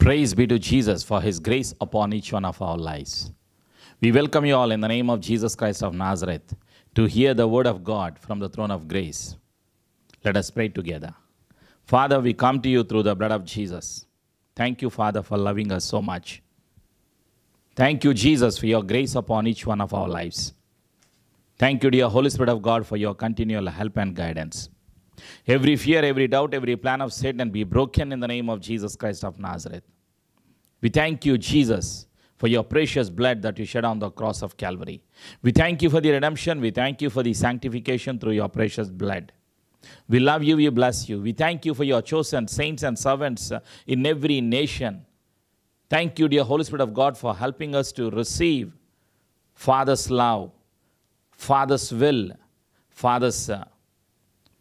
Praise be to Jesus for his grace upon each one of our lives. We welcome you all in the name of Jesus Christ of Nazareth to hear the word of God from the throne of grace. Let us pray together. Father, we come to you through the blood of Jesus. Thank you, Father, for loving us so much. Thank you, Jesus, for your grace upon each one of our lives. Thank you, dear Holy Spirit of God, for your continual help and guidance. Every fear, every doubt, every plan of Satan be broken in the name of Jesus Christ of Nazareth. We thank you, Jesus, for your precious blood that you shed on the cross of Calvary. We thank you for the redemption. We thank you for the sanctification through your precious blood. We love you. We bless you. We thank you for your chosen saints and servants in every nation. Thank you, dear Holy Spirit of God, for helping us to receive Father's love, Father's will, Father's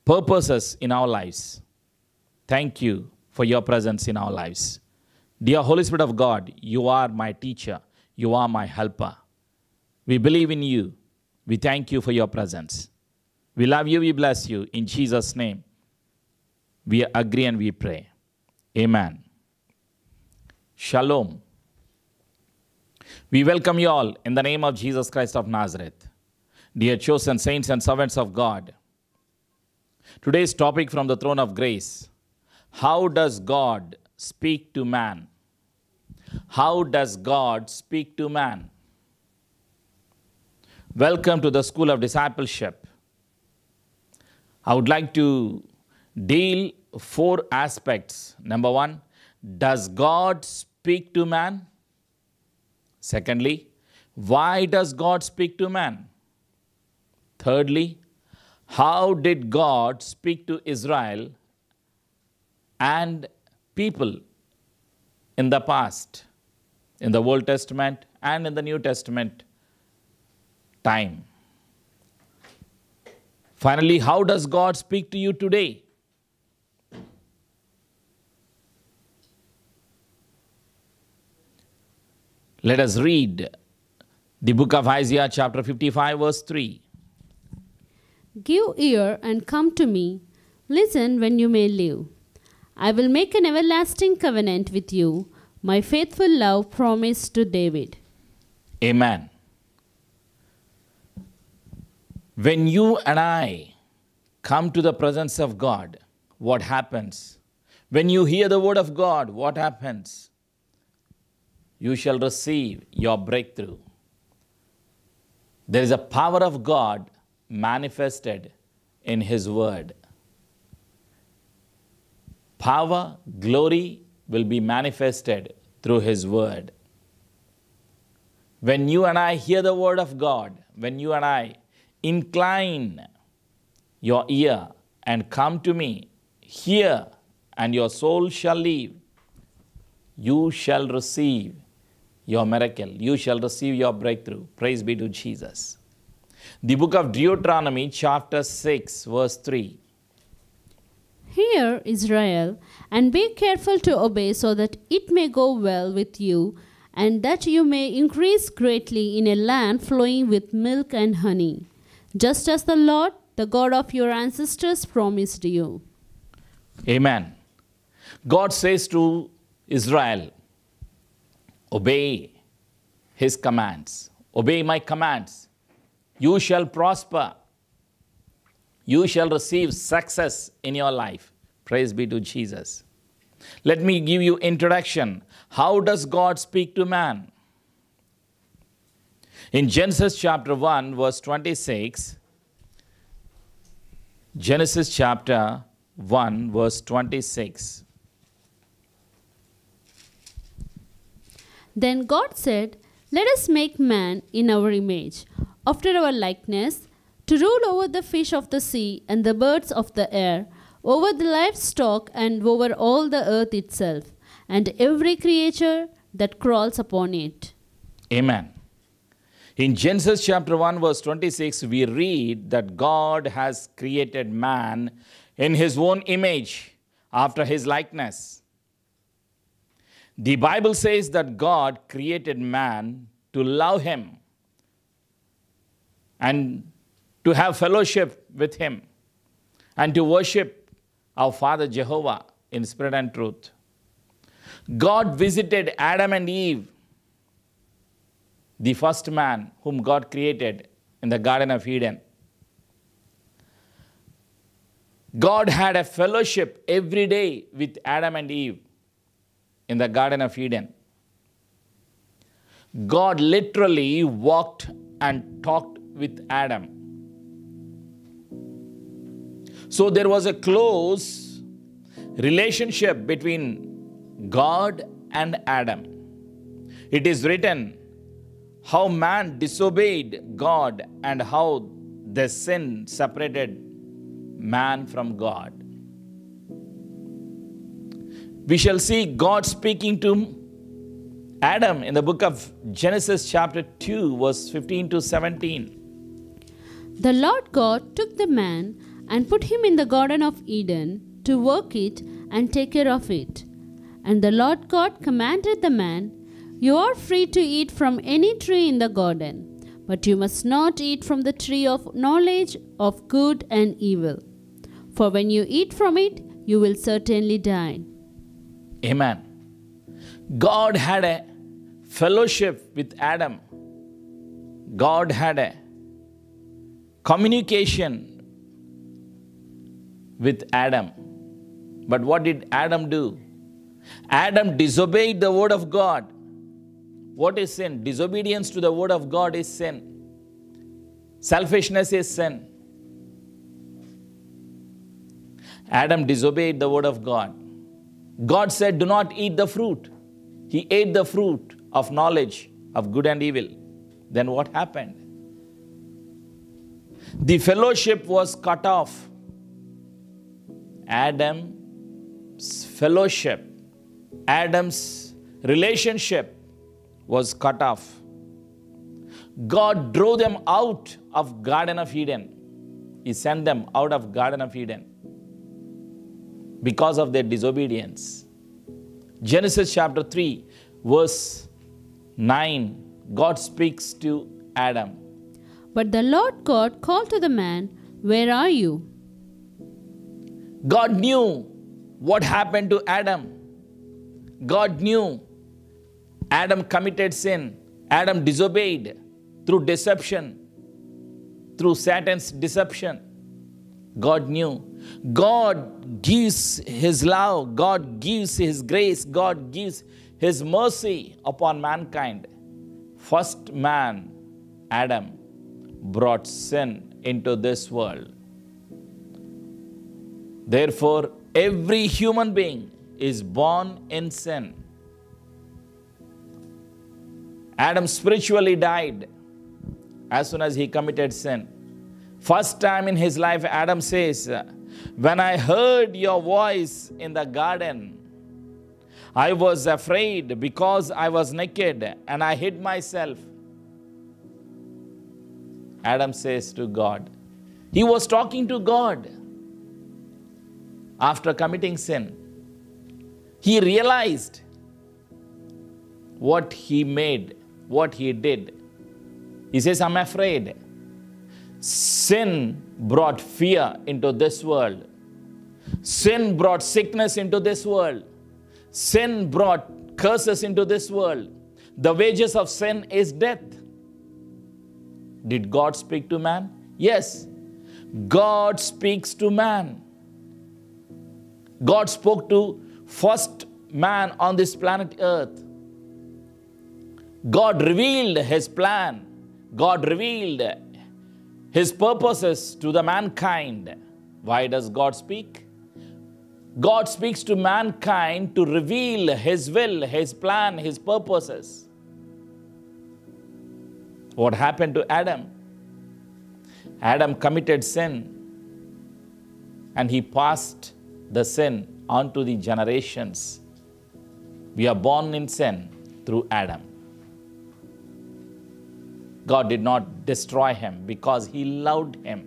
purposes in our lives. Thank you for your presence in our lives. Dear Holy Spirit of God, you are my teacher. You are my helper. We believe in you. We thank you for your presence. We love you. We bless you. In Jesus' name, we agree and we pray. Amen. Shalom. We welcome you all in the name of Jesus Christ of Nazareth. Dear chosen saints and servants of God, today's topic from the throne of grace: how does God speak to man? How does God speak to man? Welcome to the School of Discipleship. I would like to deal 4 aspects. Number 1, does God speak to man? Secondly, why does God speak to man? Thirdly, how did God speak to Israel and people in the past, in the Old Testament and in the New Testament time? Finally, how does God speak to you today? Let us read the book of Isaiah chapter 55 verse 3. Give ear and come to me. Listen when you may live. I will make an everlasting covenant with you, my faithful love promised to David. Amen. When you and I come to the presence of God, what happens? When you hear the word of God, what happens? You shall receive your breakthrough. There is a power of God manifested in his word. Power, glory will be manifested through his word. When you and I hear the word of God, when you and I incline your ear and come to me, hear, and your soul shall live, you shall receive your miracle. You shall receive your breakthrough. Praise be to Jesus. The book of Deuteronomy chapter 6 verse 3. Hear, Israel, and be careful to obey, so that it may go well with you, and that you may increase greatly in a land flowing with milk and honey, just as the Lord, the God of your ancestors, promised you. Amen. God says to Israel, obey his commands. Obey my commands. You shall prosper. You shall receive success in your life. Praise be to Jesus. Let me give you introduction. How does God speak to man? In Genesis chapter 1 verse 26, Genesis chapter 1 verse 26. Then God said, let us make man in our image, after our likeness, to rule over the fish of the sea and the birds of the air, over the livestock and over all the earth itself, and every creature that crawls upon it. Amen. In Genesis chapter 1 verse 26, we read that God has created man in his own image, after his likeness. The Bible says that God created man to love him and to have fellowship with him and to worship our Father Jehovah in spirit and truth. God visited Adam and Eve, the first man whom God created in the Garden of Eden. God had a fellowship every day with Adam and Eve in the Garden of Eden. God literally walked and talked with Adam. So there was a close relationship between God and Adam. It is written how man disobeyed God and how the sin separated man from God. We shall see God speaking to Adam in the book of Genesis chapter 2 verse 15 to 17. The Lord God took the man and put him in the Garden of Eden to work it and take care of it. And the Lord God commanded the man, "You are free to eat from any tree in the garden, but you must not eat from the tree of knowledge of good and evil. For when you eat from it, you will certainly die." Amen. God had a fellowship with Adam. God had a communication with Adam. But what did Adam do? Adam disobeyed the word of God. What is sin? Disobedience to the word of God is sin. Selfishness is sin. Adam disobeyed the word of God. God said, "Do not eat the fruit." He ate the fruit of knowledge of good and evil. Then what happened? The fellowship was cut off. Adam's fellowship, Adam's relationship was cut off. God drove them out of Garden of Eden. He sent them out of Garden of Eden because of their disobedience. Genesis chapter 3 verse 9, God speaks to Adam. But the Lord God called to the man, "Where are you?" God knew what happened to Adam. God knew Adam committed sin. Adam disobeyed through deception, through Satan's deception. God knew. God gives His love. God gives His grace. God gives His mercy upon mankind. First man, Adam, brought sin into this world. Therefore, every human being is born in sin. Adam spiritually died as soon as he committed sin. First time in his life, Adam says, "When I heard your voice in the garden, I was afraid because I was naked and I hid myself." Adam says to God. He was talking to God after committing sin. He realized what he made, what he did. He says, "I'm afraid." Sin brought fear into this world. Sin brought sickness into this world. Sin brought curses into this world. The wages of sin is death. Did God speak to man? Yes. God speaks to man. God spoke to first man on this planet Earth. God revealed His plan. God revealed His purposes to the mankind. Why does God speak? God speaks to mankind to reveal His will, His plan, His purposes. What happened to Adam? Adam committed sin and he passed the sin on to the generations. We are born in sin through Adam. God did not destroy him because He loved him.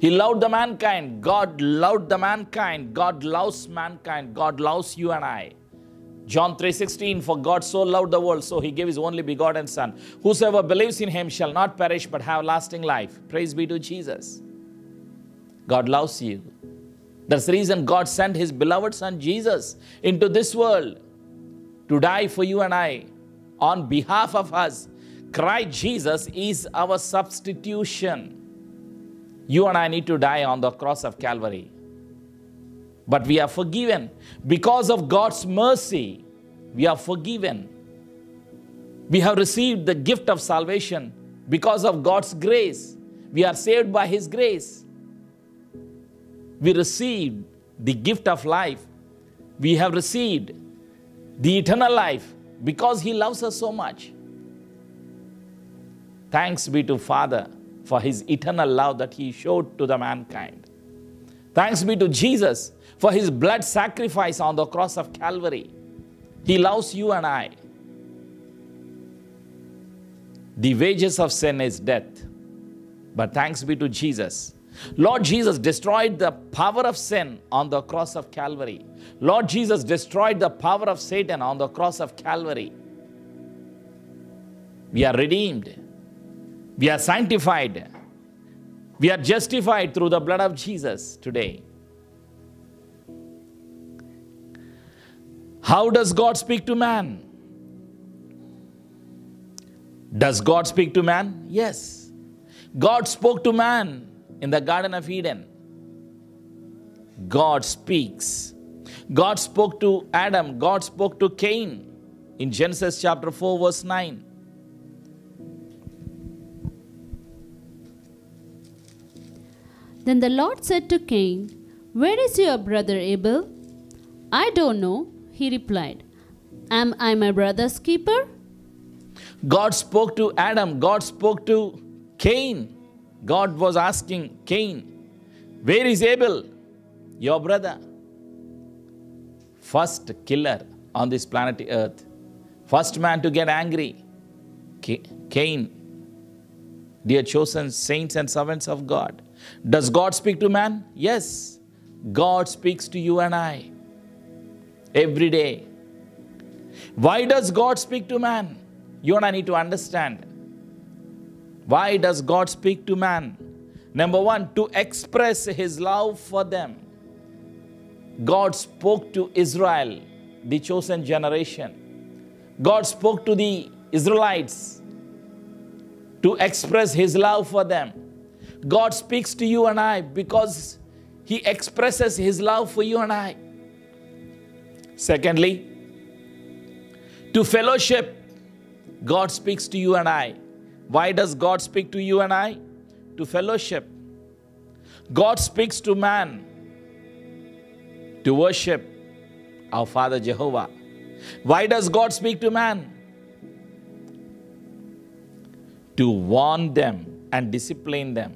He loved the mankind. God loved the mankind. God loves mankind. God loves you and I. John 3:16, "For God so loved the world, so He gave His only begotten Son. Whosoever believes in Him shall not perish but have lasting life." Praise be to Jesus. God loves you. That's the reason God sent His beloved Son Jesus into this world to die for you and I on behalf of us. Christ Jesus is our substitution. You and I need to die on the cross of Calvary. But we are forgiven. Because of God's mercy, we are forgiven. We have received the gift of salvation because of God's grace. We are saved by His grace. We received the gift of life. We have received the eternal life because He loves us so much. Thanks be to Father for His eternal love that He showed to the mankind. Thanks be to Jesus for His blood sacrifice on the cross of Calvary. He loves you and I. The wages of sin is death. But thanks be to Jesus. Lord Jesus destroyed the power of sin on the cross of Calvary. Lord Jesus destroyed the power of Satan on the cross of Calvary. We are redeemed. We are sanctified. We are justified through the blood of Jesus today. How does God speak to man? Does God speak to man? Yes. God spoke to man in the Garden of Eden. God speaks. God spoke to Adam. God spoke to Cain in Genesis chapter 4 verse 9. Then the Lord said to Cain, "Where is your brother Abel?" "I don't know," he replied. "Am I my brother's keeper?" God spoke to Adam. God spoke to Cain. God was asking Cain, "Where is Abel, your brother?" First killer on this planet Earth. First man to get angry. Cain. Dear chosen saints and servants of God. Does God speak to man? Yes. God speaks to you and I every day. Why does God speak to man? You and I need to understand. Why does God speak to man? Number one, to express His love for them. God spoke to Israel, the chosen generation. God spoke to the Israelites to express His love for them. God speaks to you and I because He expresses His love for you and I. Secondly, to fellowship. God speaks to you and I. Why does God speak to you and I? To fellowship. God speaks to man to worship our Father Jehovah. Why does God speak to man? To warn them and discipline them.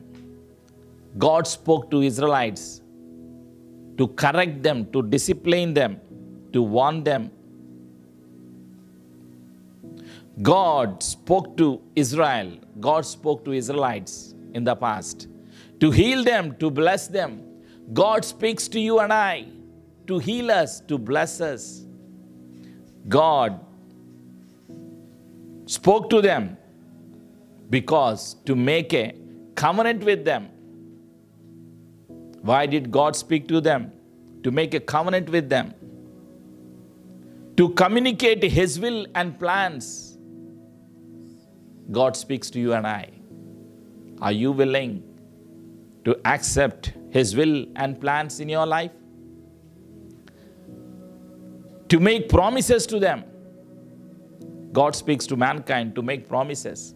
God spoke to Israelites to correct them, to discipline them, to warn them. God spoke to Israel. God spoke to Israelites in the past to heal them, to bless them. God speaks to you and I to heal us, to bless us. God spoke to them because to make a covenant with them. Why did God speak to them? To make a covenant with them. To communicate His will and plans. God speaks to you and I. Are you willing to accept His will and plans in your life? To make promises to them. God speaks to mankind to make promises.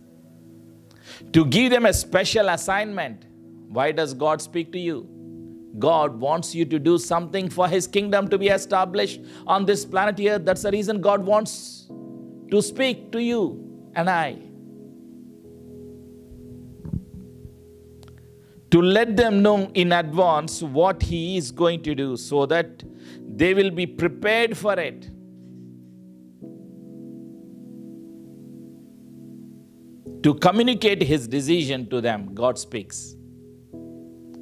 To give them a special assignment. Why does God speak to you? God wants you to do something for His kingdom to be established on this planet Earth. That's the reason God wants to speak to you and I. To let them know in advance what He is going to do so that they will be prepared for it. To communicate His decision to them, God speaks.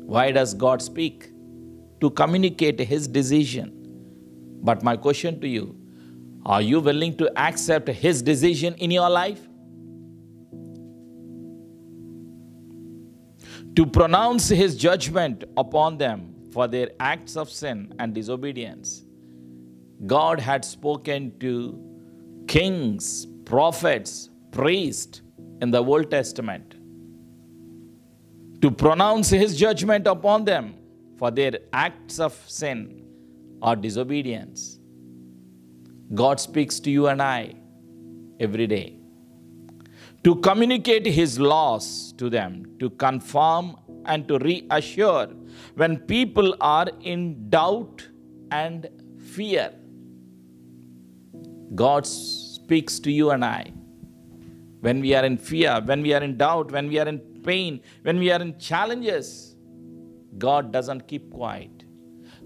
Why does God speak? To communicate His decision. But my question to you, are you willing to accept His decision in your life? To pronounce His judgment upon them for their acts of sin and disobedience. God had spoken to kings, prophets, priests in the Old Testament to pronounce his judgment upon them for their acts of sin or disobedience. God speaks to you and I every day to communicate his laws to them, to confirm and to reassure when people are in doubt and fear. God speaks to you and I when we are in fear, when we are in doubt, when we are in pain, when we are in challenges. God doesn't keep quiet.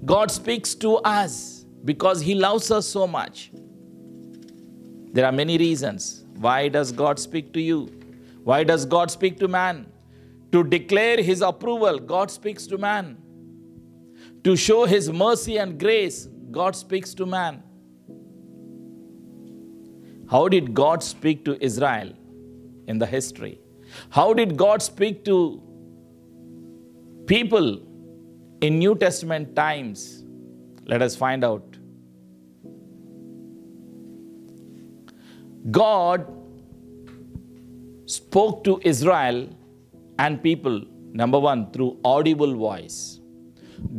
God speaks to us because he loves us so much. There are many reasons. Why does God speak to you? Why does God speak to man? To declare his approval, God speaks to man. To show his mercy and grace, God speaks to man. How did God speak to Israel in the history? How did God speak to people in New Testament times? Let us find out. God spoke to Israel and people, number one, through audible voice.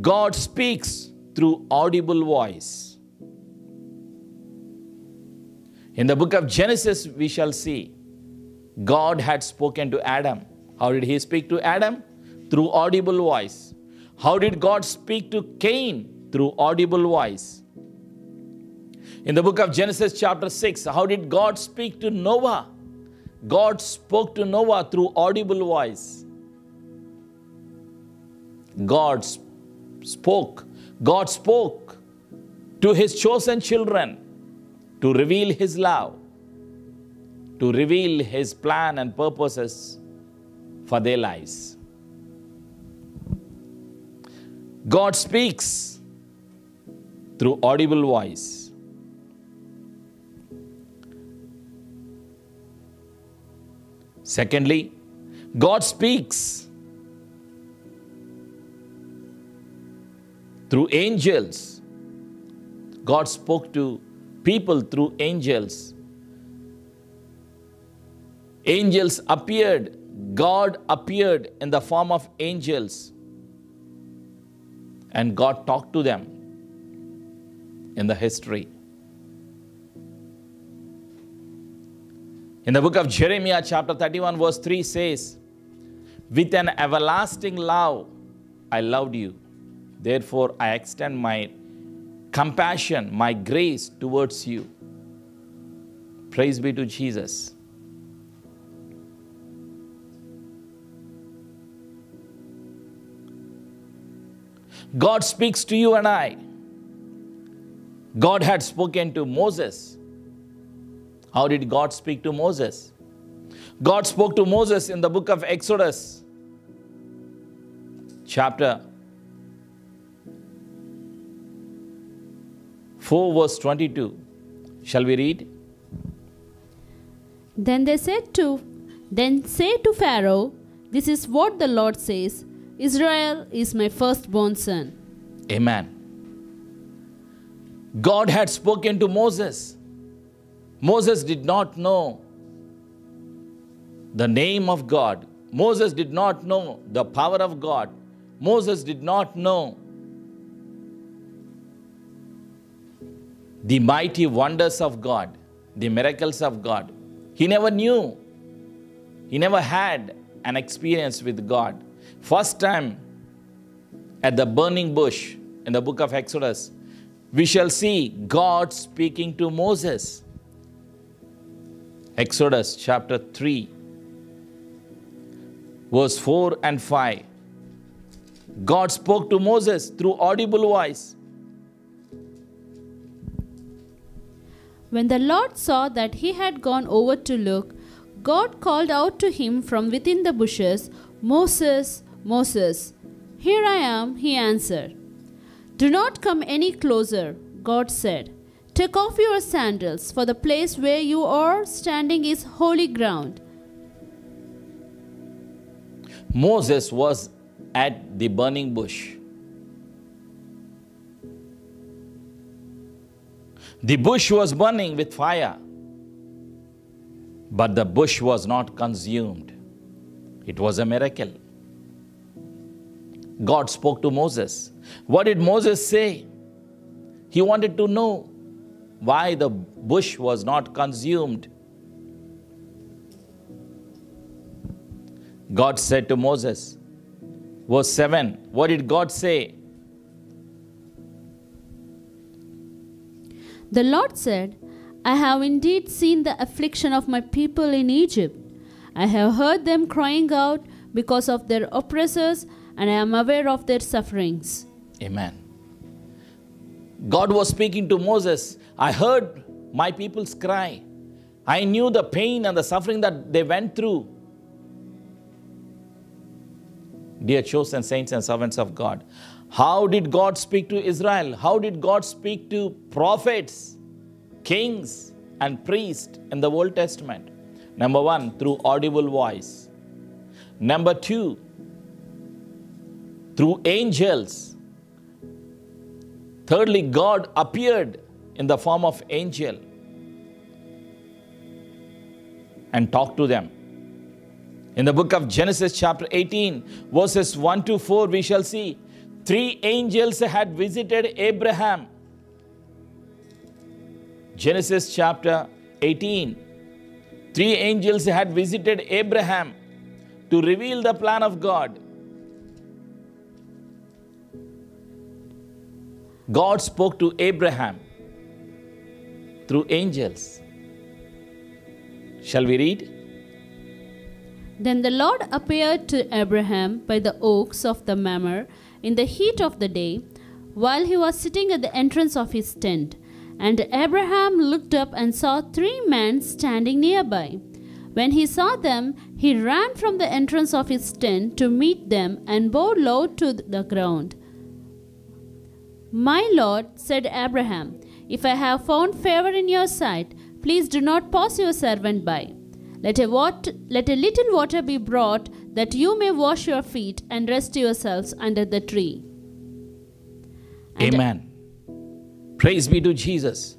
God speaks through audible voice. In the book of Genesis, we shall see God had spoken to Adam. How did he speak to Adam? Through audible voice. How did God speak to Cain? Through audible voice. In the book of Genesis chapter 6, how did God speak to Noah? God spoke to Noah through audible voice. God spoke to his chosen children to reveal his love, to reveal his plan and purposes for their lives. God speaks through audible voice. Secondly, God speaks through angels. God spoke to people through angels. Angels appeared. God appeared in the form of angels. And God talked to them in the history. In the book of Jeremiah chapter 31 verse 3 says, "With an everlasting love I loved you. Therefore I extend my compassion, my grace towards you." Praise be to Jesus. God speaks to you and I. God had spoken to Moses. How did God speak to Moses? God spoke to Moses in the book of Exodus, chapter 4, verse 22. Shall we read? Then say to Pharaoh, "This is what the Lord says, Israel is my firstborn son." Amen. God had spoken to Moses. Moses did not know the name of God. Moses did not know the power of God. Moses did not know the mighty wonders of God, the miracles of God. He never knew. He never had an experience with God. First time at the burning bush in the book of Exodus, we shall see God speaking to Moses. Exodus chapter 3, verse 4 and 5. God spoke to Moses through audible voice. When the Lord saw that he had gone over to look, God called out to him from within the bushes, "Moses, Moses." "Here I am," he answered. "Do not come any closer," God said. "Take off your sandals, for the place where you are standing is holy ground." Moses was at the burning bush. The bush was burning with fire. But the bush was not consumed. It was a miracle. God spoke to Moses. What did Moses say? He wanted to know why the bush was not consumed. God said to Moses, verse 7, what did God say? The Lord said, I have indeed seen the affliction of my people in Egypt. I have heard them crying out because of their oppressors, and I am aware of their sufferings. Amen. God was speaking to Moses. I heard my people's cry. I knew the pain and the suffering that they went through. Dear chosen saints and servants of God, how did God speak to Israel? How did God speak to prophets, kings, and priests in the Old Testament? Number one, through audible voice. Number two, through angels. Thirdly, God appeared in the form of angel and talked to them. In the book of Genesis chapter 18, verses 1 to 4, we shall see 3 angels had visited Abraham. Genesis chapter 18, 3 angels had visited Abraham to reveal the plan of God. God spoke to Abraham through angels. Shall we read? Then the Lord appeared to Abraham by the oaks of the Mamre in the heat of the day, while he was sitting at the entrance of his tent. And Abraham looked up and saw 3 men standing nearby. When he saw them, he ran from the entrance of his tent to meet them and bowed low to the ground. My Lord, said Abraham, if I have found favor in your sight, please do not pass your servant by. Let a little water be brought, that you may wash your feet and rest yourselves under the tree. And Amen. Praise be to Jesus.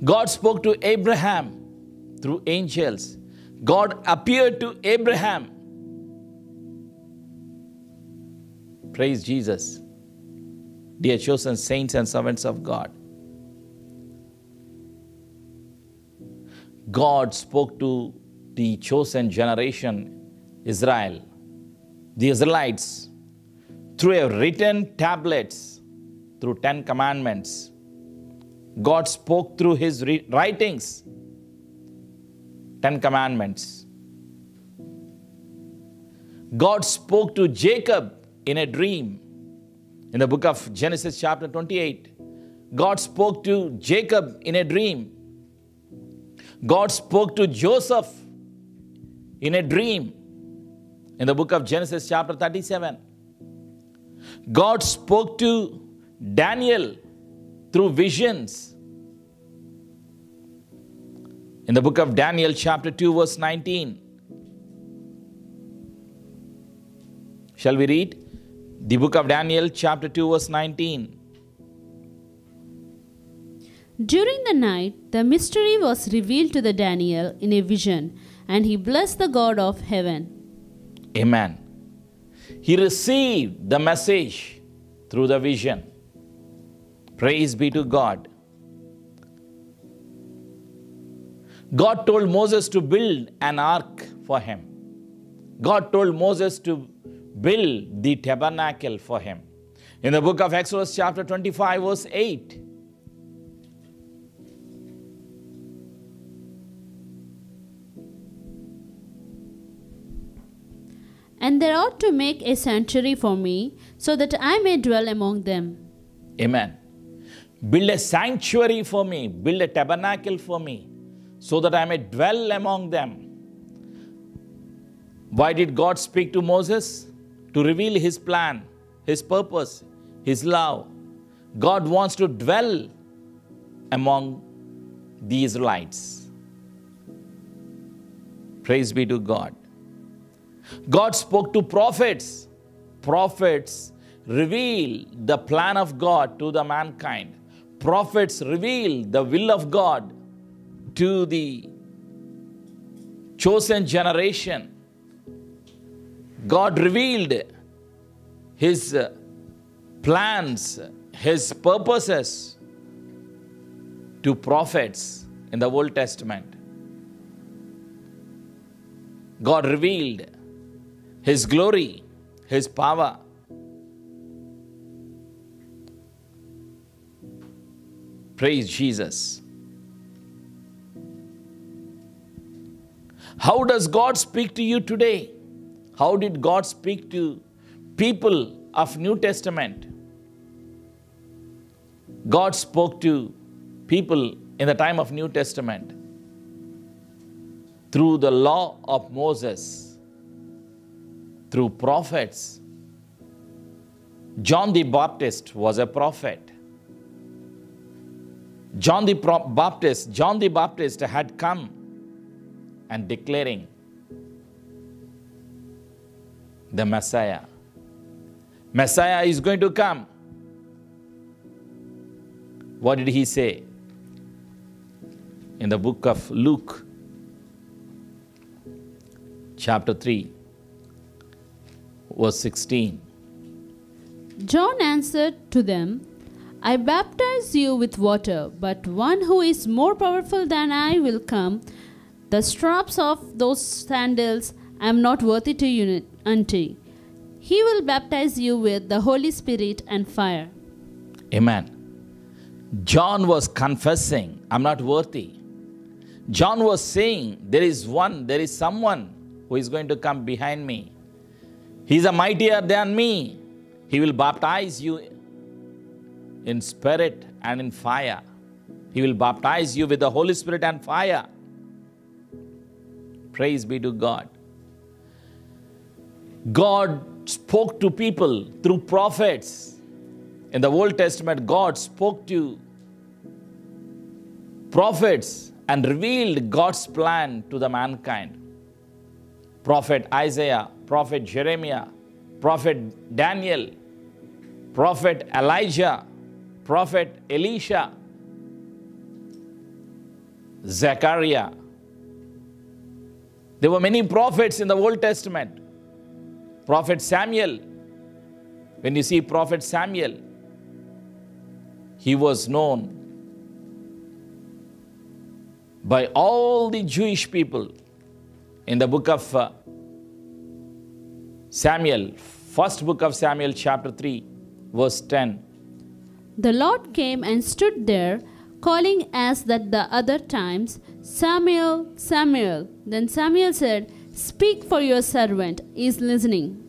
God spoke to Abraham through angels. God appeared to Abraham. Praise Jesus. Dear chosen saints and servants of God, God spoke to the chosen generation, Israel, the Israelites, through a written tablets, through 10 commandments. God spoke through his writings, 10 commandments. God spoke to Jacob in a dream. In the book of Genesis chapter 28, God spoke to Jacob in a dream. God spoke to Joseph in a dream. In the book of Genesis chapter 37, God spoke to Daniel through visions. In the book of Daniel chapter 2 verse 19. Shall we read? The book of Daniel chapter 2 verse 19. during the night, the mystery was revealed to the Daniel in a vision, and he blessed the God of heaven. Amen. He received the message through the vision. Praise be to God. God told Moses to build an ark for him. God told Moses to build the tabernacle for him. In the book of Exodus chapter 25 verse 8. And they ought to make a sanctuary for me, so that I may dwell among them. Amen. Build a sanctuary for me. Build a tabernacle for me, so that I may dwell among them. Why did God speak to Moses? To reveal his plan, his purpose, his love. God wants to dwell among the Israelites. Praise be to God. God spoke to prophets. Prophets reveal the plan of God to the mankind. Prophets reveal the will of God to the chosen generation. God revealed His plans, His purposes to prophets in the Old Testament. God revealed His glory, His power. Praise Jesus. How does God speak to you today? How did God speak to people of New Testament? God spoke to people in the time of New Testament through the law of Moses, through prophets. John the Baptist was a prophet. John the Baptist had come and declaring the Messiah. Messiah is going to come. What did he say? In the book of Luke, chapter 3, verse 16. John answered to them, I baptize you with water, but one who is more powerful than I will come. The straps of those sandals I am not worthy to untie. He will baptize you with the Holy Spirit and fire. Amen. John was confessing, I'm not worthy. John was saying, there is someone who is going to come behind me. He is mightier than me. He will baptize you in spirit and in fire. He will baptize you with the Holy Spirit and fire. Praise be to God. God spoke to people through prophets. In the Old Testament, God spoke to prophets and revealed God's plan to the mankind. Prophet Isaiah, Prophet Jeremiah, Prophet Daniel, Prophet Elijah, Prophet Elisha, Zechariah. There were many prophets in the Old Testament. Prophet Samuel. When you see Prophet Samuel, he was known by all the Jewish people. In the book of Samuel, first book of Samuel, chapter 3, verse 10. The Lord came and stood there, calling as at the other times, Samuel, Samuel. Then Samuel said, Speak, for your servant is listening.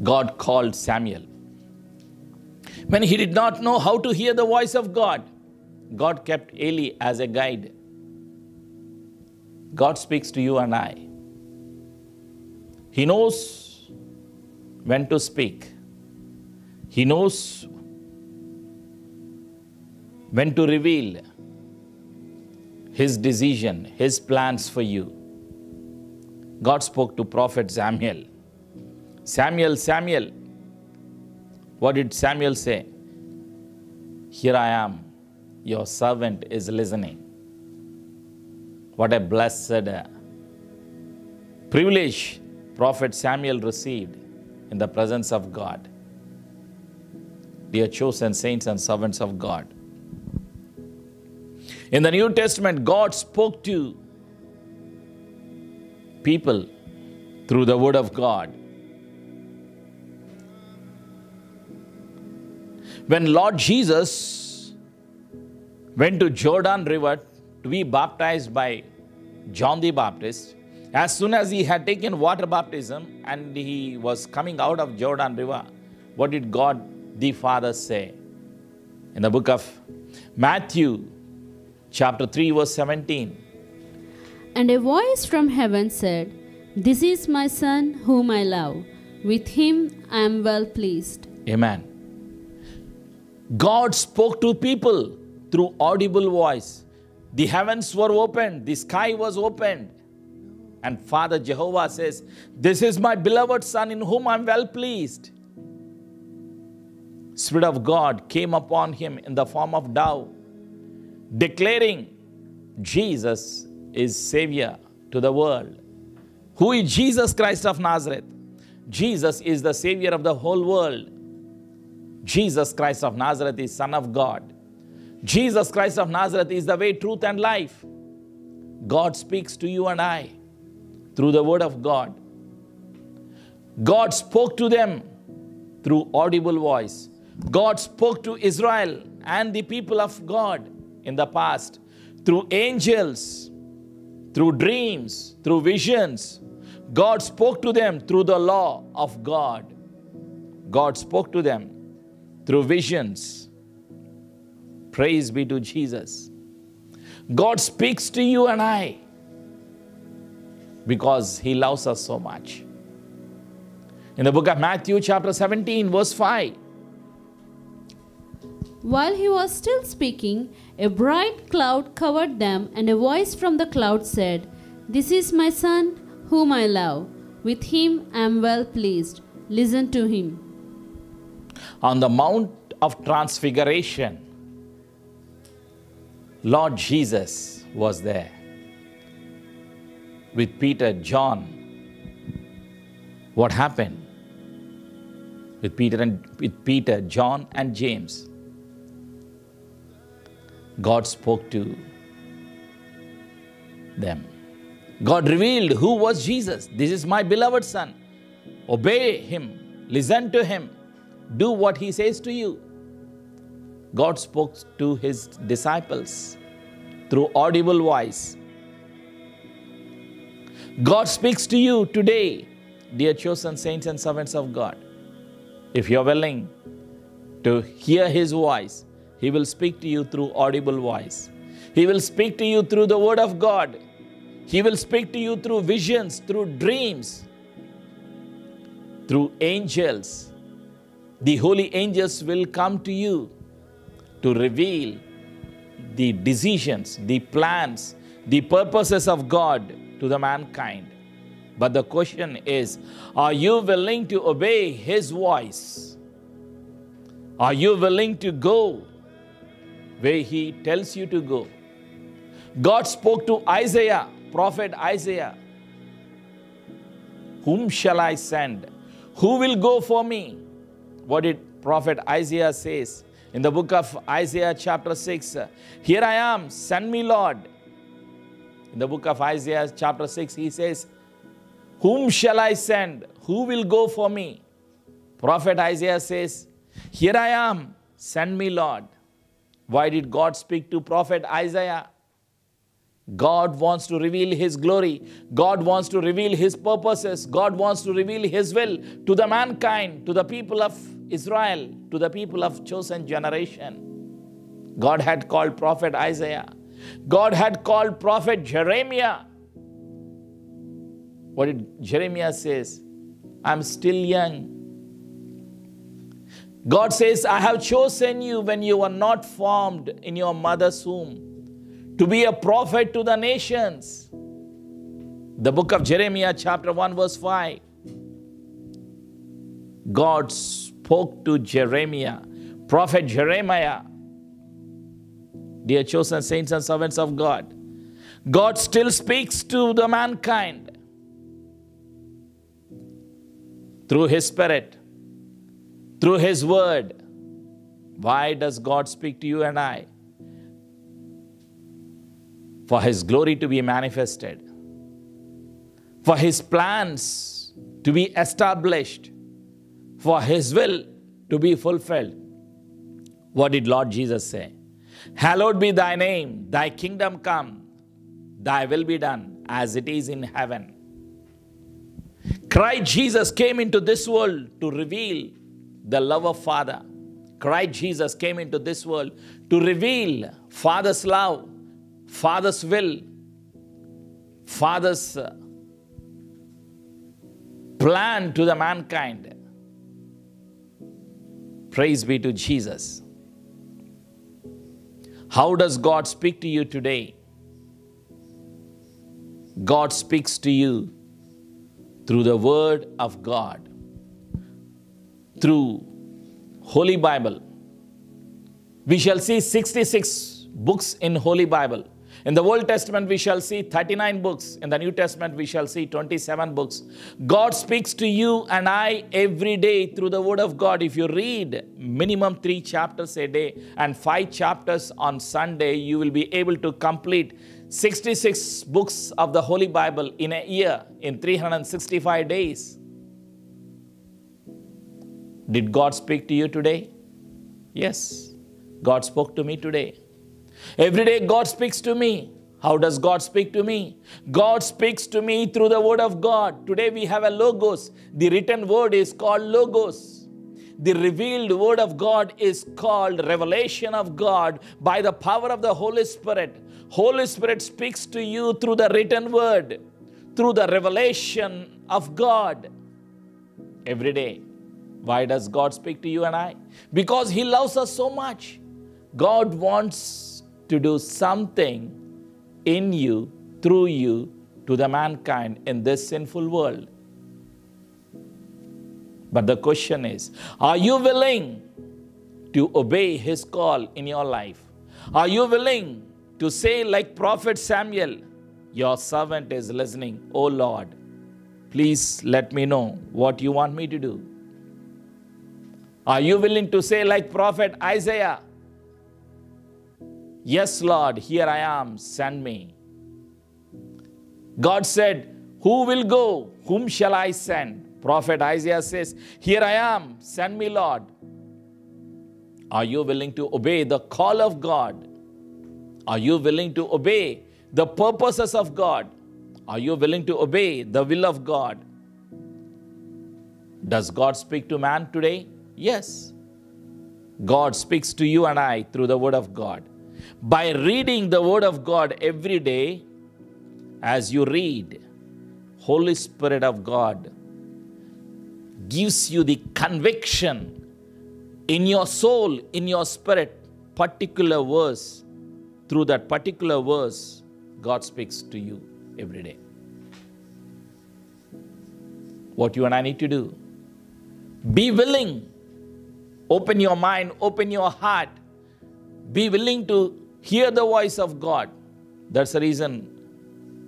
God called Samuel. When he did not know how to hear the voice of God, God kept Eli as a guide. God speaks to you and I. He knows when to speak. He knows when to reveal His decision, His plans for you. God spoke to Prophet Samuel. Samuel, Samuel. What did Samuel say? Here I am, your servant is listening. What a blessed privilege Prophet Samuel received in the presence of God. Dear chosen saints and servants of God. In the New Testament, God spoke to people through the Word of God. When Lord Jesus went to Jordan River to be baptized by John the Baptist, as soon as he had taken water baptism and he was coming out of Jordan River, what did God the Father say? In the book of Matthew, chapter 3, verse 17. And a voice from heaven said, This is my Son whom I love. With him I am well pleased. Amen. God spoke to people through audible voice. The heavens were opened, the sky was opened. And Father Jehovah says, This is my beloved Son in whom I am well pleased. Spirit of God came upon him in the form of dove, declaring, Jesus is Savior to the world. Who is Jesus Christ of Nazareth? Jesus is the Savior of the whole world. Jesus Christ of Nazareth is Son of God. Jesus Christ of Nazareth is the way, truth, and life. God speaks to you and I through the Word of God. God spoke to them through audible voice. God spoke to Israel and the people of God in the past through angels, through dreams, through visions. God spoke to them through the law of God. God spoke to them through visions. Praise be to Jesus. God speaks to you and I because He loves us so much. In the book of Matthew chapter 17 verse 5. While he was still speaking, a bright cloud covered them, and a voice from the cloud said, "This is my Son, whom I love. With him I am well pleased. Listen to him." On the Mount of Transfiguration, Lord Jesus was there with Peter, John. What happened with Peter, John, and James? God spoke to them. God revealed who was Jesus. This is my beloved Son. Obey Him. Listen to Him. Do what He says to you. God spoke to His disciples through audible voice. God speaks to you today, dear chosen saints and servants of God. If you are willing to hear His voice, He will speak to you through audible voice. He will speak to you through the Word of God. He will speak to you through visions, through dreams, through angels. The holy angels will come to you to reveal the decisions, the plans, the purposes of God to the mankind. But the question is, are you willing to obey His voice? Are you willing to go where He tells you to go? God spoke to Isaiah, prophet Isaiah. Whom shall I send? Who will go for me? What did prophet Isaiah says in the book of Isaiah chapter 6? Here I am, send me Lord. In the book of Isaiah chapter 6, he says, whom shall I send? Who will go for me? Prophet Isaiah says, here I am, send me Lord. Why did God speak to prophet Isaiah? God wants to reveal His glory. God wants to reveal His purposes. God wants to reveal His will to the mankind, to the people of Israel, to the people of chosen generation. God had called prophet Isaiah. God had called prophet Jeremiah. What did Jeremiah says? I'm still young. God says, I have chosen you when you were not formed in your mother's womb to be a prophet to the nations. The book of Jeremiah chapter 1 verse 5. God spoke to Jeremiah, prophet Jeremiah. Dear chosen saints and servants of God, God still speaks to the mankind through His Spirit, through His Word. Why does God speak to you and I? For His glory to be manifested, for His plans to be established, for His will to be fulfilled. What did Lord Jesus say? Hallowed be thy name, thy kingdom come, thy will be done as it is in heaven. Christ Jesus came into this world to reveal the love of Father. Christ Jesus came into this world to reveal Father's love, Father's will, Father's plan to the mankind. Praise be to Jesus. How does God speak to you today? God speaks to you through the Word of God, through Holy Bible. We shall see 66 books in Holy Bible. In the Old Testament, we shall see 39 books. In the New Testament, we shall see 27 books. God speaks to you and I every day through the Word of God. If you read minimum 3 chapters a day and 5 chapters on Sunday, you will be able to complete 66 books of the Holy Bible in a year, in 365 days. Did God speak to you today? Yes, God spoke to me today. Every day God speaks to me. How does God speak to me? God speaks to me through the Word of God. Today we have a Logos. The written word is called Logos. The revealed Word of God is called revelation of God by the power of the Holy Spirit. Holy Spirit speaks to you through the written word, through the revelation of God every day. Why does God speak to you and I? Because He loves us so much. God wants to do something in you, through you, to the mankind in this sinful world. But the question is, are you willing to obey His call in your life? Are you willing to say like Prophet Samuel, your servant is listening, O Lord, please let me know what you want me to do? Are you willing to say like Prophet Isaiah, yes, Lord, here I am, send me. God said, who will go? Whom shall I send? Prophet Isaiah says, here I am, send me, Lord. Are you willing to obey the call of God? Are you willing to obey the purposes of God? Are you willing to obey the will of God? Does God speak to man today? Yes. God speaks to you and I through the Word of God. By reading the Word of God every day, as you read, Holy Spirit of God gives you the conviction in your soul, in your spirit, particular verse. Through that particular verse, God speaks to you every day. What you and I need to do? Be willing. Open your mind, open your heart. Be willing to hear the voice of God. That's the reason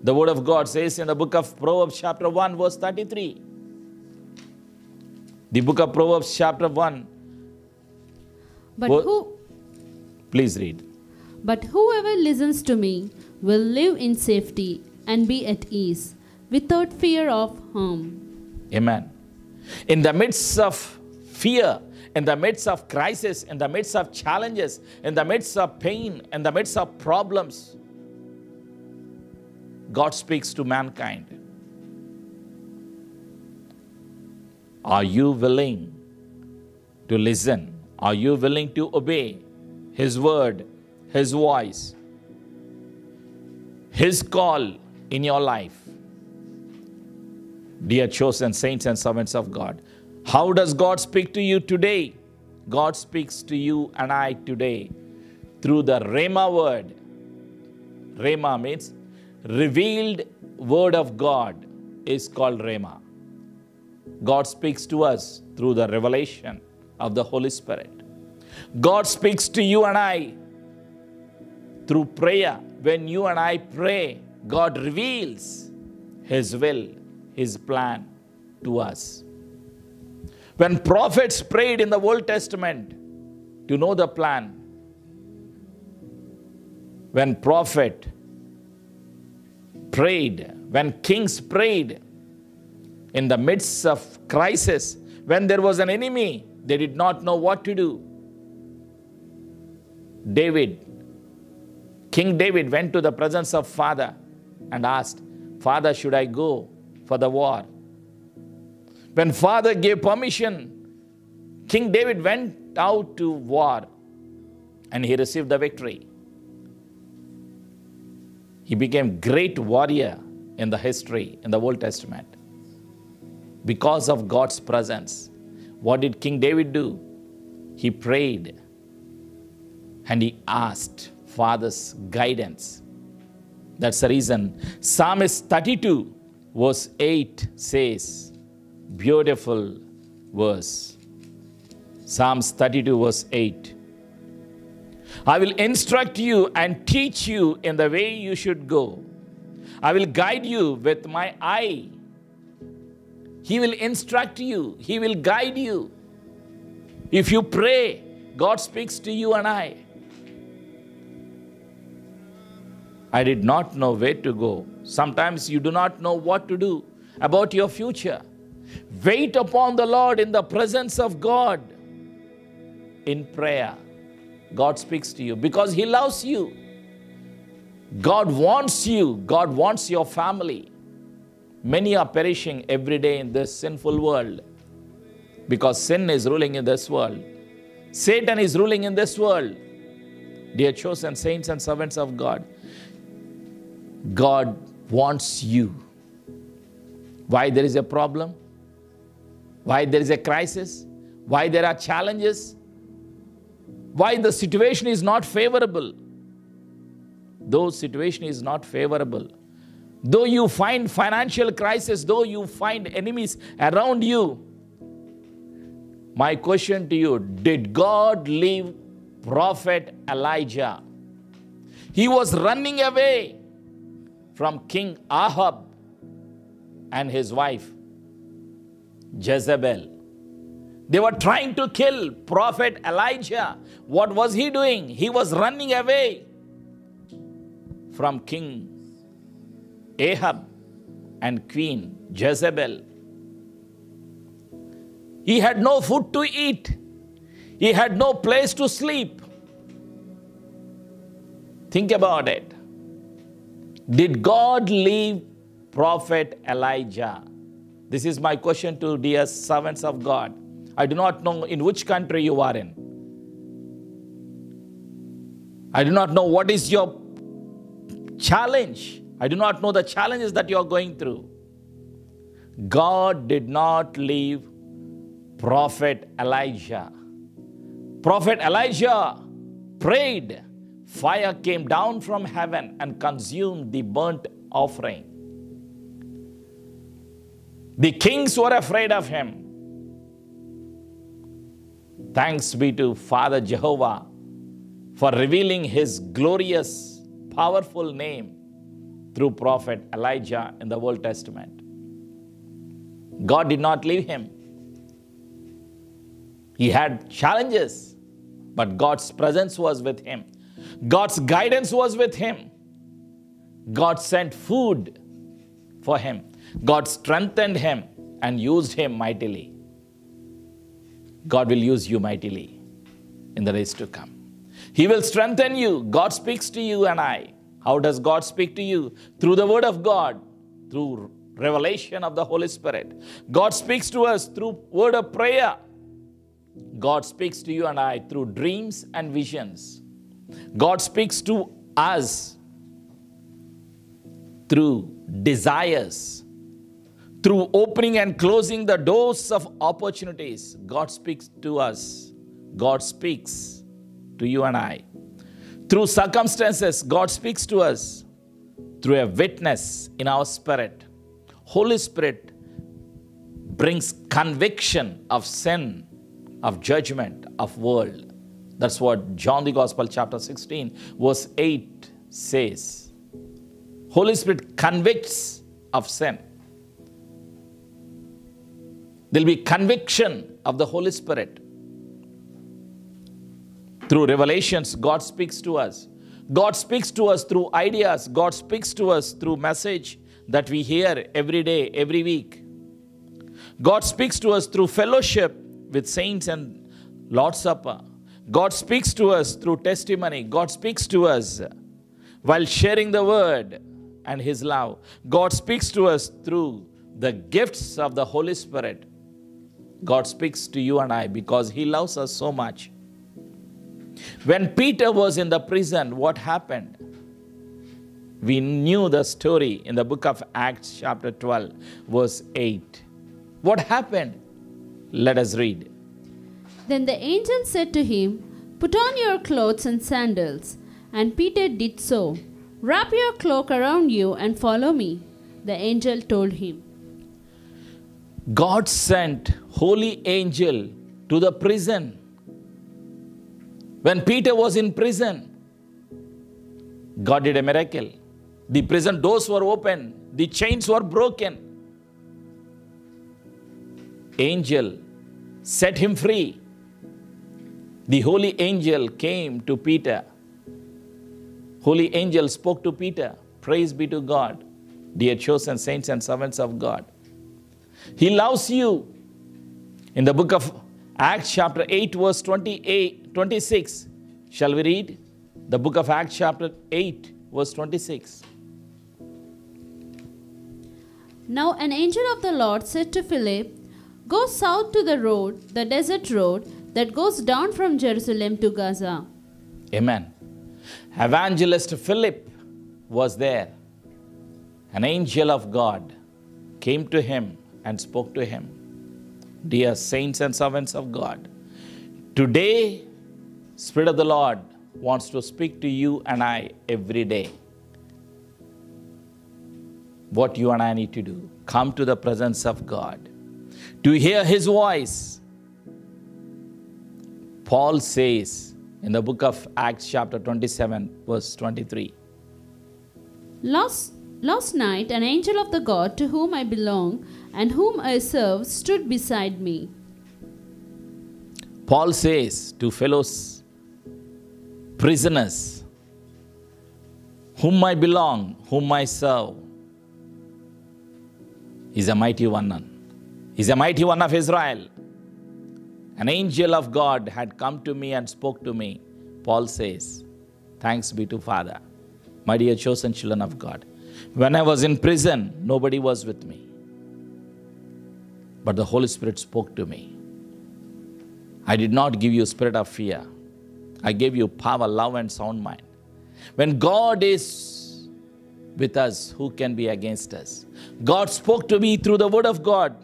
the Word of God says in the book of Proverbs chapter 1 verse 33. The book of Proverbs chapter 1. Please read. But whoever listens to me will live in safety and be at ease, without fear of harm. Amen. In the midst of fear, in the midst of crisis, in the midst of challenges, in the midst of pain, in the midst of problems, God speaks to mankind. Are you willing to listen? Are you willing to obey His word, His voice, His call in your life? Dear chosen saints and servants of God, how does God speak to you today? God speaks to you and I today through the Rhema word. Rhema means revealed word of God is called Rhema. God speaks to us through the revelation of the Holy Spirit. God speaks to you and I through prayer. When you and I pray, God reveals His will, His plan to us. When prophets prayed in the Old Testament to know the plan, when prophet prayed, when kings prayed in the midst of crisis, when there was an enemy, they did not know what to do. King David went to the presence of Father and asked, Father, should I go for the war? When Father gave permission, King David went out to war and he received the victory. He became great warrior in the history, in the Old Testament. Because of God's presence. What did King David do? He prayed and he asked Father's guidance. That's the reason Psalmist 32 verse 8 says, beautiful verse. Psalms 32 verse 8. I will instruct you and teach you in the way you should go. I will guide you with my eye. He will instruct you. He will guide you. If you pray, God speaks to you and I. I did not know where to go. Sometimes you do not know what to do about your future. Wait upon the Lord in the presence of God. In prayer, God speaks to you because He loves you. God wants you. God wants your family. Many are perishing every day in this sinful world because sin is ruling in this world. Satan is ruling in this world. Dear chosen saints and servants of God, God wants you. Why there is a problem? Why there is a crisis? Why there are challenges? Why the situation is not favorable? Though situation is not favorable, though you find financial crisis, though you find enemies around you, my question to you, did God leave Prophet Elijah? He was running away from King Ahab and his wife Jezebel. They were trying to kill Prophet Elijah. What was he doing? He was running away from King Ahab and Queen Jezebel. He had no food to eat. He had no place to sleep. Think about it. Did God leave Prophet Elijah? This is my question to dear servants of God. I do not know in which country you are in. I do not know what is your challenge. I do not know the challenges that you are going through. God did not leave Prophet Elijah. Prophet Elijah prayed. Fire came down from heaven and consumed the burnt offering. The kings were afraid of him. Thanks be to Father Jehovah for revealing His glorious, powerful name through Prophet Elijah in the Old Testament. God did not leave him. He had challenges, but God's presence was with him. God's guidance was with him. God sent food for him. God strengthened him and used him mightily. God will use you mightily in the days to come. He will strengthen you. God speaks to you and I. How does God speak to you? Through the Word of God, through revelation of the Holy Spirit. God speaks to us through word of prayer. God speaks to you and I through dreams and visions. God speaks to us through desires, through opening and closing the doors of opportunities. God speaks to us. God speaks to you and I. Through circumstances, God speaks to us. Through a witness in our spirit. Holy Spirit brings conviction of sin, of judgment, of world. That's what John the Gospel chapter 16 verse 8 says. Holy Spirit convicts of sin. There will be conviction of the Holy Spirit. Through revelations, God speaks to us. God speaks to us through ideas. God speaks to us through message that we hear every day, every week. God speaks to us through fellowship with saints and Lord's Supper. God speaks to us through testimony. God speaks to us while sharing the word and His love. God speaks to us through the gifts of the Holy Spirit. God speaks to you and I because He loves us so much. When Peter was in the prison, what happened? We knew the story in the book of Acts chapter 12 verse 8. What happened? Let us read. Then the angel said to him, "Put on your clothes and sandals." And Peter did so. "Wrap your cloak around you and follow me," the angel told him. God sent holy angel to the prison. When Peter was in prison, God did a miracle. The prison doors were open. The chains were broken. Angel set him free. The holy angel came to Peter. Holy angel spoke to Peter. Praise be to God, dear chosen saints and servants of God. He loves you. In the book of Acts chapter 8 verse 26, shall we read? The book of Acts chapter 8 verse 26. Now an angel of the Lord said to Philip, "Go south to the road, the desert road, that goes down from Jerusalem to Gaza." Amen. Evangelist Philip was there. An angel of God came to him and spoke to him. Dear saints and servants of God, today, Spirit of the Lord wants to speak to you and I every day. What you and I need to do, come to the presence of God, to hear His voice. Paul says in the book of Acts chapter 27 verse 23. Last night an angel of the God to whom I belong and whom I serve stood beside me. Paul says to fellows prisoners, whom I belong, whom I serve, is a mighty one. He's a mighty one of Israel. An angel of God had come to me and spoke to me. Paul says, thanks be to Father. My dear chosen children of God, when I was in prison, nobody was with me. But the Holy Spirit spoke to me. I did not give you a spirit of fear. I gave you power, love, and sound mind. When God is with us, who can be against us? God spoke to me through the word of God.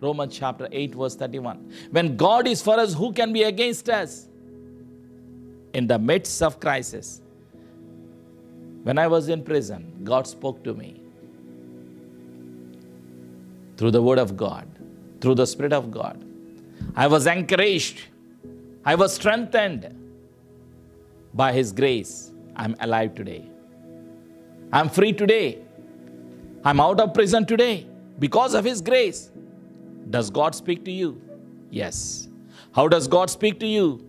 Romans chapter 8 verse 31. When God is for us, who can be against us? In the midst of crisis, when I was in prison, God spoke to me through the word of God, through the Spirit of God. I was encouraged. I was strengthened. By His grace, I'm alive today. I'm free today. I'm out of prison today because of His grace. Does God speak to you? Yes. How does God speak to you?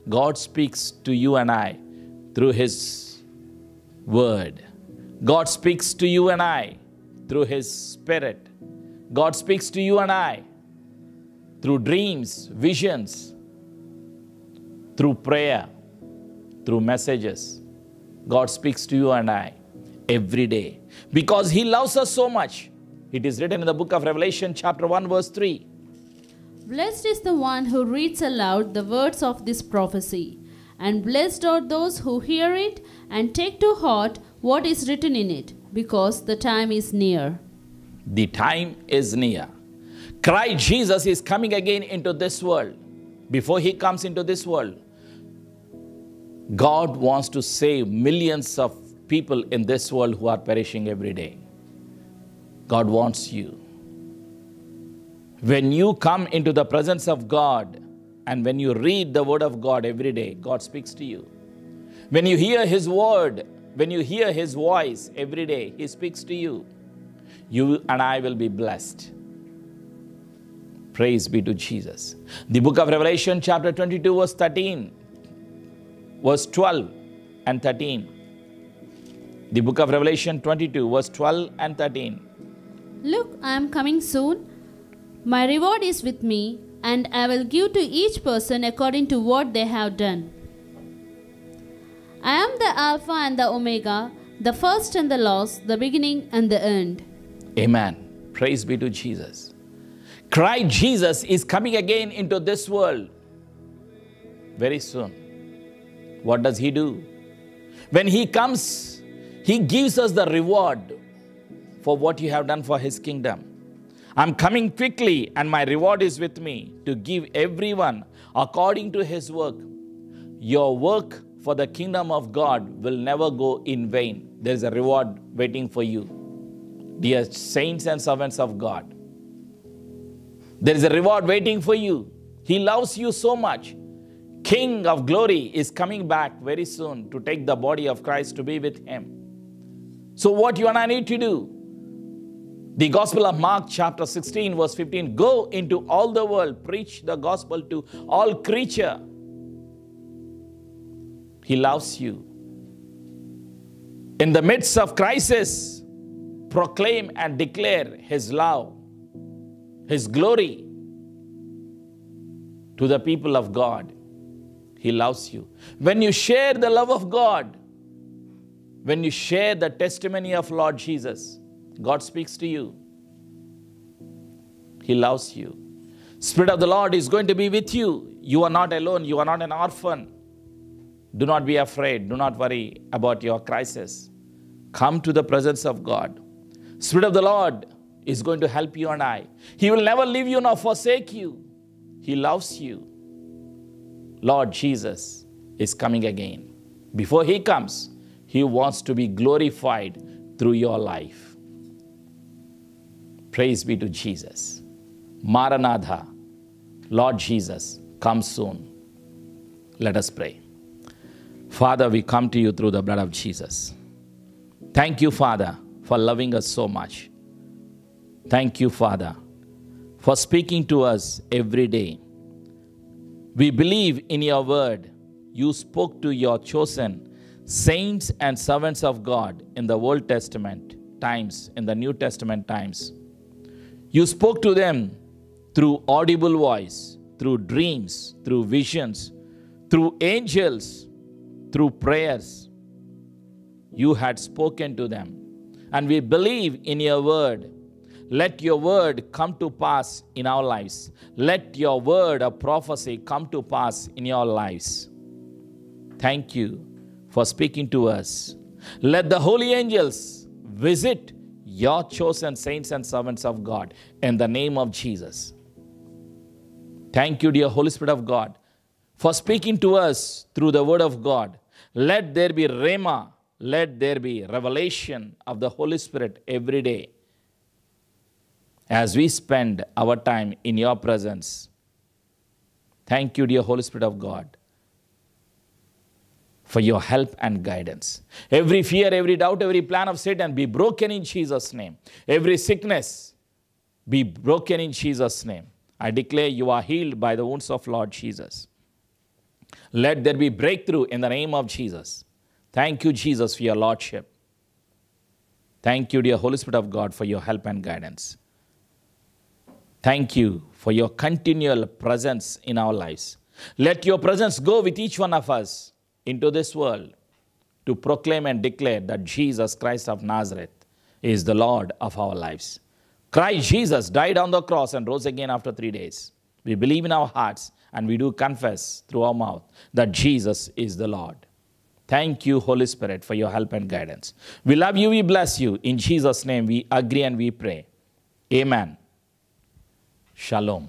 God speaks to you and I through His word. God speaks to you and I through His Spirit. God speaks to you and I through dreams, visions, through prayer, through messages. God speaks to you and I every day because He loves us so much. It is written in the book of Revelation chapter 1 verse 3. Blessed is the one who reads aloud the words of this prophecy, and blessed are those who hear it and take to heart what is written in it, because the time is near. The time is near. Christ Jesus is coming again into this world. Before He comes into this world, God wants to save millions of people in this world who are perishing every day. God wants you. When you come into the presence of God and when you read the word of God every day, God speaks to you. When you hear His word, when you hear His voice every day, He speaks to you. You and I will be blessed. Praise be to Jesus. The book of Revelation chapter 22 verse 13, verse 12 and 13. The book of Revelation 22 verse 12 and 13. Look, I am coming soon. My reward is with me, and I will give to each person according to what they have done. I am the Alpha and the Omega, the first and the last, the beginning and the end. Amen. Praise be to Jesus. Christ Jesus is coming again into this world very soon. What does He do? When He comes, He gives us the reward for what you have done for His kingdom. I'm coming quickly and my reward is with me to give everyone according to his work. Your work for the kingdom of God will never go in vain. There is a reward waiting for you. Dear saints and servants of God, there is a reward waiting for you. He loves you so much. King of glory is coming back very soon to take the body of Christ to be with him. So what you and I need to do? The Gospel of Mark chapter 16 verse 15, go into all the world, preach the gospel to all creature. He loves you. In the midst of crisis, proclaim and declare his love, his glory to the people of God. He loves you. When you share the love of God, when you share the testimony of Lord Jesus, God speaks to you. He loves you. Spirit of the Lord is going to be with you. You are not alone. You are not an orphan. Do not be afraid. Do not worry about your crisis. Come to the presence of God. Spirit of the Lord is going to help you and I. He will never leave you nor forsake you. He loves you. Lord Jesus is coming again. Before he comes, he wants to be glorified through your life. Praise be to Jesus. Maranatha, Lord Jesus, come soon. Let us pray. Father, we come to you through the blood of Jesus. Thank you, Father, for loving us so much. Thank you, Father, for speaking to us every day. We believe in your word. You spoke to your chosen saints and servants of God in the Old Testament times, in the New Testament times. You spoke to them through audible voice, through dreams, through visions, through angels, through prayers. You had spoken to them. And we believe in your word. Let your word come to pass in our lives. Let your word of prophecy come to pass in your lives. Thank you for speaking to us. Let the holy angels visit your chosen saints and servants of God in the name of Jesus. Thank you, dear Holy Spirit of God, for speaking to us through the word of God. Let there be rhema. Let there be revelation of the Holy Spirit every day as we spend our time in your presence. Thank you, dear Holy Spirit of God, for your help and guidance. Every fear, every doubt, every plan of Satan be broken in Jesus' name. Every sickness be broken in Jesus' name. I declare you are healed by the wounds of Lord Jesus. Let there be breakthrough in the name of Jesus. Thank you, Jesus, for your lordship. Thank you, dear Holy Spirit of God, for your help and guidance. Thank you for your continual presence in our lives. Let your presence go with each one of us into this world to proclaim and declare that Jesus Christ of Nazareth is the Lord of our lives. Christ Jesus died on the cross and rose again after 3 days. We believe in our hearts and we do confess through our mouth that Jesus is the Lord. Thank you, Holy Spirit, for your help and guidance. We love you, we bless you. In Jesus' name we agree and we pray. Amen. Shalom.